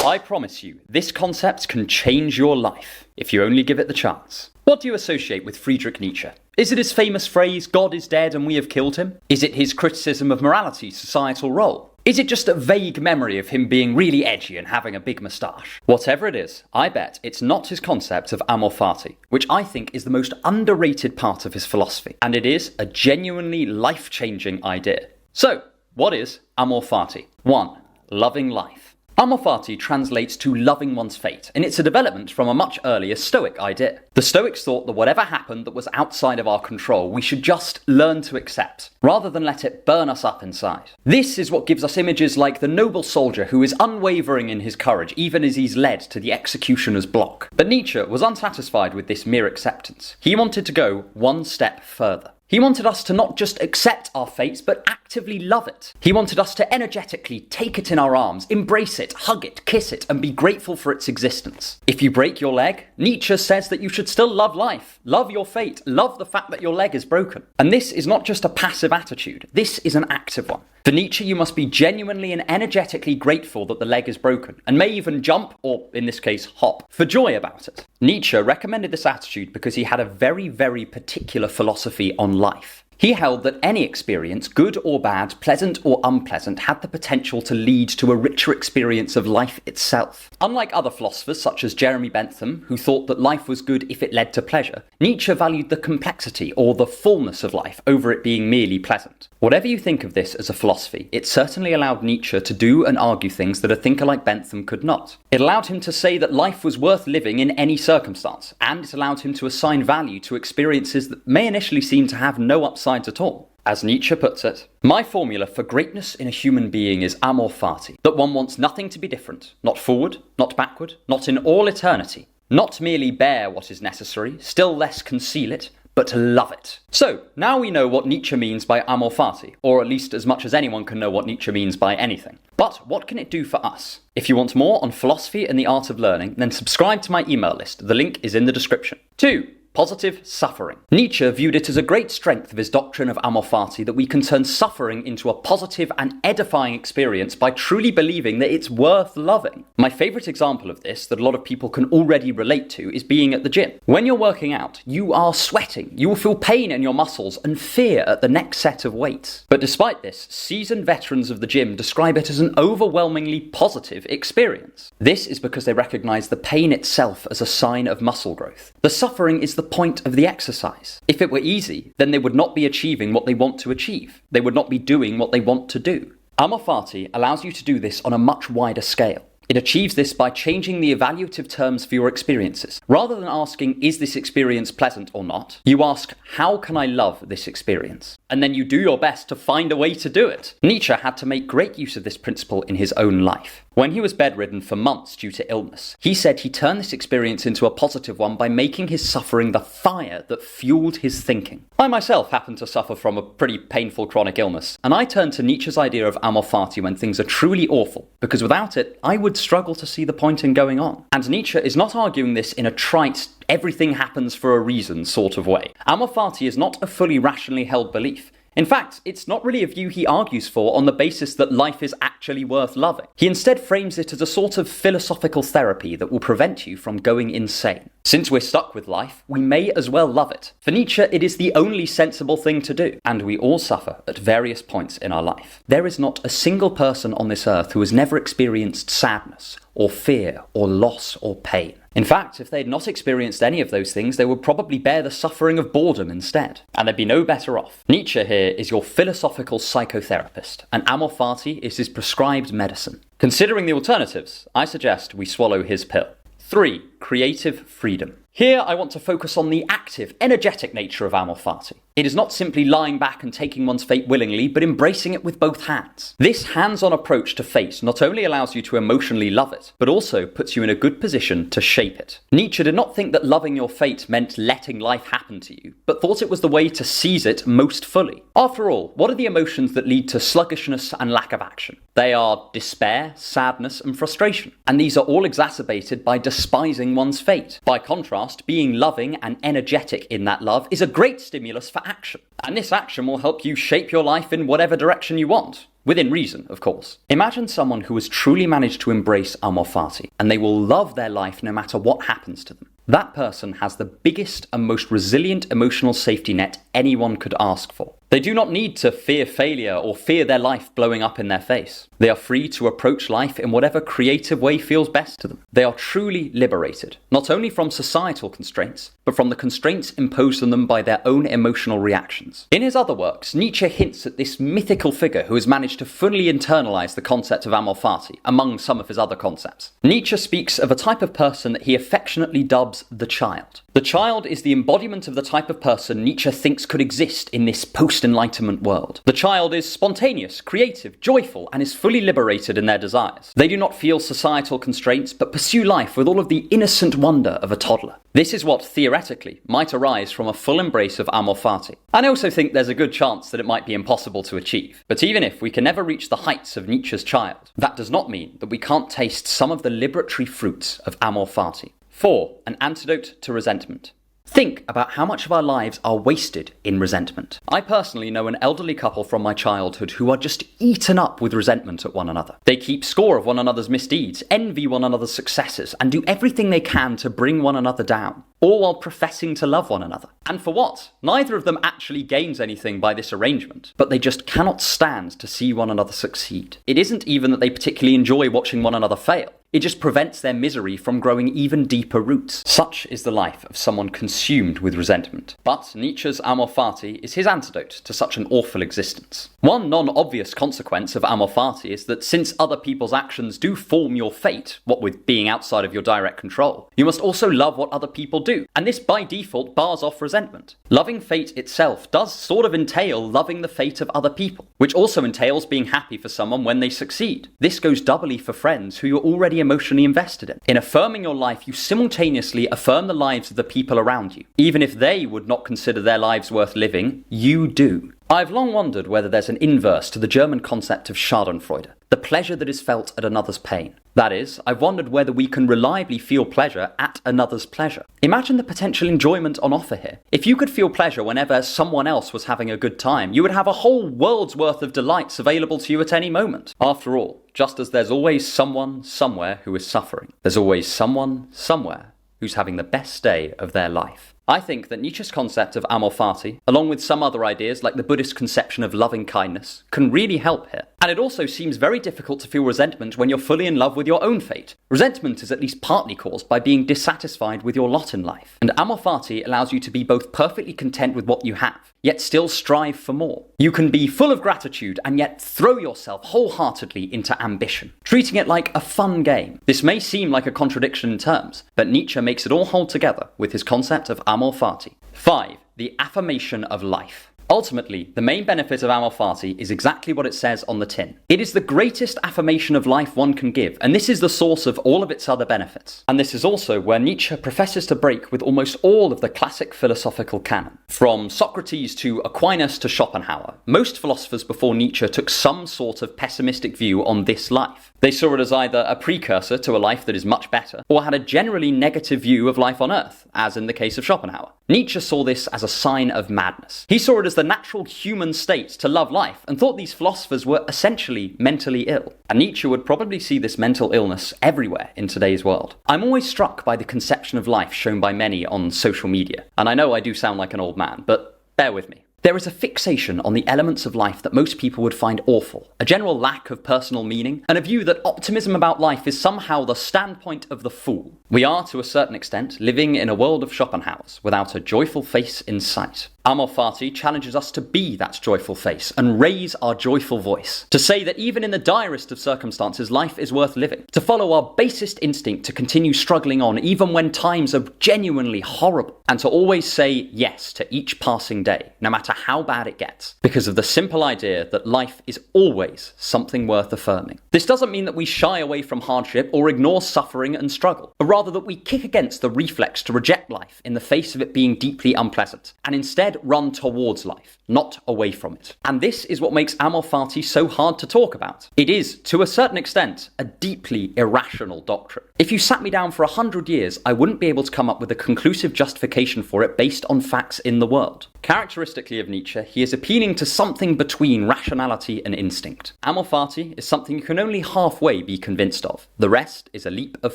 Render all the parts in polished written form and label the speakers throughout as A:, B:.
A: I promise you, this concept can change your life, if you only give it the chance. What do you associate with Friedrich Nietzsche? Is it his famous phrase, "God is dead and we have killed him"? Is it his criticism of morality's societal role? Is it just a vague memory of him being really edgy and having a big moustache? Whatever it is, I bet it's not his concept of Amor Fati, which I think is the most underrated part of his philosophy, and it is a genuinely life-changing idea. So, what is Amor Fati? 1. Loving life. Amor Fati translates to loving one's fate, and it's a development from a much earlier Stoic idea. The Stoics thought that whatever happened that was outside of our control, we should just learn to accept, rather than let it burn us up inside. This is what gives us images like the noble soldier who is unwavering in his courage, even as he's led to the executioner's block. But Nietzsche was unsatisfied with this mere acceptance. He wanted to go one step further. He wanted us to not just accept our fates, but actively love it. He wanted us to energetically take it in our arms, embrace it, hug it, kiss it, and be grateful for its existence. If you break your leg, Nietzsche says that you should still love life, love your fate, love the fact that your leg is broken. And this is not just a passive attitude, this is an active one. For Nietzsche, you must be genuinely and energetically grateful that the leg is broken, and may even jump, or in this case, hop, for joy about it. Nietzsche recommended this attitude because he had a very, very particular philosophy on life. He held that any experience, good or bad, pleasant or unpleasant, had the potential to lead to a richer experience of life itself. Unlike other philosophers such as Jeremy Bentham, who thought that life was good if it led to pleasure, Nietzsche valued the complexity or the fullness of life over it being merely pleasant. Whatever you think of this as a philosophy, it certainly allowed Nietzsche to do and argue things that a thinker like Bentham could not. It allowed him to say that life was worth living in any circumstance, and it allowed him to assign value to experiences that may initially seem to have no upsides at all. As Nietzsche puts it, "My formula for greatness in a human being is Amor Fati, that one wants nothing to be different, not forward, not backward, not in all eternity, not merely bear what is necessary, still less conceal it, but to love it." So, now we know what Nietzsche means by Amor Fati, or at least as much as anyone can know what Nietzsche means by anything. But what can it do for us? If you want more on philosophy and the art of learning, then subscribe to my email list. The link is in the description. 2. Positive suffering. Nietzsche viewed it as a great strength of his doctrine of Amor Fati that we can turn suffering into a positive and edifying experience by truly believing that it's worth loving. My favourite example of this that a lot of people can already relate to is being at the gym. When you're working out, you are sweating, you will feel pain in your muscles and fear at the next set of weights. But despite this, seasoned veterans of the gym describe it as an overwhelmingly positive experience. This is because they recognise the pain itself as a sign of muscle growth. The suffering is the point of the exercise. If it were easy, then they would not be achieving what they want to achieve. They would not be doing what they want to do. Amor Fati allows you to do this on a much wider scale. It achieves this by changing the evaluative terms for your experiences. Rather than asking, is this experience pleasant or not, you ask, how can I love this experience? And then you do your best to find a way to do it. Nietzsche had to make great use of this principle in his own life. When he was bedridden for months due to illness, he said he turned this experience into a positive one by making his suffering the fire that fueled his thinking. I myself happen to suffer from a pretty painful chronic illness, and I turn to Nietzsche's idea of Amor Fati when things are truly awful, because without it, I would struggle to see the point in going on. And Nietzsche is not arguing this in a trite, everything happens for a reason sort of way. Amor Fati is not a fully rationally held belief. In fact, it's not really a view he argues for on the basis that life is actually worth loving. He instead frames it as a sort of philosophical therapy that will prevent you from going insane. Since we're stuck with life, we may as well love it. For Nietzsche, it is the only sensible thing to do, and we all suffer at various points in our life. There is not a single person on this earth who has never experienced sadness, or fear, or loss, or pain. In fact, if they'd not experienced any of those things, they would probably bear the suffering of boredom instead, and they'd be no better off. Nietzsche here is your philosophical psychotherapist, and Amor Fati is his prescribed medicine. Considering the alternatives, I suggest we swallow his pill. 3. Creative freedom. Here I want to focus on the active, energetic nature of Amor Fati. It is not simply lying back and taking one's fate willingly, but embracing it with both hands. This hands-on approach to fate not only allows you to emotionally love it, but also puts you in a good position to shape it. Nietzsche did not think that loving your fate meant letting life happen to you, but thought it was the way to seize it most fully. After all, what are the emotions that lead to sluggishness and lack of action? They are despair, sadness, and frustration. And these are all exacerbated by despising one's fate. By contrast, being loving and energetic in that love is a great stimulus for action. And this action will help you shape your life in whatever direction you want. Within reason, of course. Imagine someone who has truly managed to embrace Amor Fati, and they will love their life no matter what happens to them. That person has the biggest and most resilient emotional safety net anyone could ask for. They do not need to fear failure or fear their life blowing up in their face. They are free to approach life in whatever creative way feels best to them. They are truly liberated, not only from societal constraints, but from the constraints imposed on them by their own emotional reactions. In his other works, Nietzsche hints at this mythical figure who has managed to fully internalize the concept of Amor Fati, among some of his other concepts. Nietzsche speaks of a type of person that he affectionately dubs the child. The child is the embodiment of the type of person Nietzsche thinks could exist in this post-Enlightenment world. The child is spontaneous, creative, joyful, and is fully liberated in their desires. They do not feel societal constraints, but pursue life with all of the innocent wonder of a toddler. This is what, theoretically, might arise from a full embrace of Amor Fati. I also think there's a good chance that it might be impossible to achieve. But even if we can never reach the heights of Nietzsche's child, that does not mean that we can't taste some of the liberatory fruits of Amor Fati. 4. An antidote to resentment. Think about how much of our lives are wasted in resentment. I personally know an elderly couple from my childhood who are just eaten up with resentment at one another. They keep score of one another's misdeeds, envy one another's successes, and do everything they can to bring one another down, all while professing to love one another. And for what? Neither of them actually gains anything by this arrangement, but they just cannot stand to see one another succeed. It isn't even that they particularly enjoy watching one another fail. It just prevents their misery from growing even deeper roots. Such is the life of someone consumed with resentment. But Nietzsche's Amor Fati is his antidote to such an awful existence. One non-obvious consequence of Amor Fati is that since other people's actions do form your fate, what with being outside of your direct control, you must also love what other people do. And this by default bars off resentment. Loving fate itself does sort of entail loving the fate of other people, which also entails being happy for someone when they succeed. This goes doubly for friends who you're already emotionally invested in. In affirming your life, you simultaneously affirm the lives of the people around you. Even if they would not consider their lives worth living, you do. I've long wondered whether there's an inverse to the German concept of Schadenfreude, the pleasure that is felt at another's pain. That is, I've wondered whether we can reliably feel pleasure at another's pleasure. Imagine the potential enjoyment on offer here. If you could feel pleasure whenever someone else was having a good time, you would have a whole world's worth of delights available to you at any moment. After all, just as there's always someone somewhere who is suffering, there's always someone somewhere who's having the best day of their life. I think that Nietzsche's concept of Amor Fati, along with some other ideas like the Buddhist conception of loving kindness, can really help here. And it also seems very difficult to feel resentment when you're fully in love with your own fate. Resentment is at least partly caused by being dissatisfied with your lot in life. And Amor Fati allows you to be both perfectly content with what you have, yet still strive for more. You can be full of gratitude and yet throw yourself wholeheartedly into ambition, treating it like a fun game. This may seem like a contradiction in terms, but Nietzsche makes it all hold together with his concept of Amor Fati. 5. The affirmation of life. Ultimately, the main benefit of Amor Fati is exactly what it says on the tin. It is the greatest affirmation of life one can give, and this is the source of all of its other benefits. And this is also where Nietzsche professes to break with almost all of the classic philosophical canon. From Socrates to Aquinas to Schopenhauer, most philosophers before Nietzsche took some sort of pessimistic view on this life. They saw it as either a precursor to a life that is much better, or had a generally negative view of life on Earth, as in the case of Schopenhauer. Nietzsche saw this as a sign of madness. He saw it as the natural human state to love life, and thought these philosophers were essentially mentally ill. And Nietzsche would probably see this mental illness everywhere in today's world. I'm always struck by the conception of life shown by many on social media. And I know I do sound like an old man, but bear with me. There is a fixation on the elements of life that most people would find awful, a general lack of personal meaning, and a view that optimism about life is somehow the standpoint of the fool. We are, to a certain extent, living in a world of Schopenhauers, without a joyful face in sight. Amor Fati challenges us to be that joyful face and raise our joyful voice. To say that even in the direst of circumstances, life is worth living. To follow our basest instinct to continue struggling on even when times are genuinely horrible. And to always say yes to each passing day, no matter how bad it gets. Because of the simple idea that life is always something worth affirming. This doesn't mean that we shy away from hardship or ignore suffering and struggle, but rather that we kick against the reflex to reject life in the face of it being deeply unpleasant, and instead run towards life, not away from it. And this is what makes Amor Fati so hard to talk about. It is, to a certain extent, a deeply irrational doctrine. If you sat me down for 100 years, I wouldn't be able to come up with a conclusive justification for it based on facts in the world. Characteristically of of Nietzsche, he is appealing to something between rationality and instinct. Amor Fati is something you can only halfway be convinced of. The rest is a leap of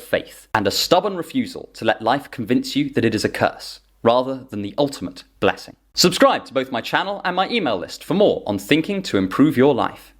A: faith, and a stubborn refusal to let life convince you that it is a curse, rather than the ultimate blessing. Subscribe to both my channel and my email list for more on thinking to improve your life.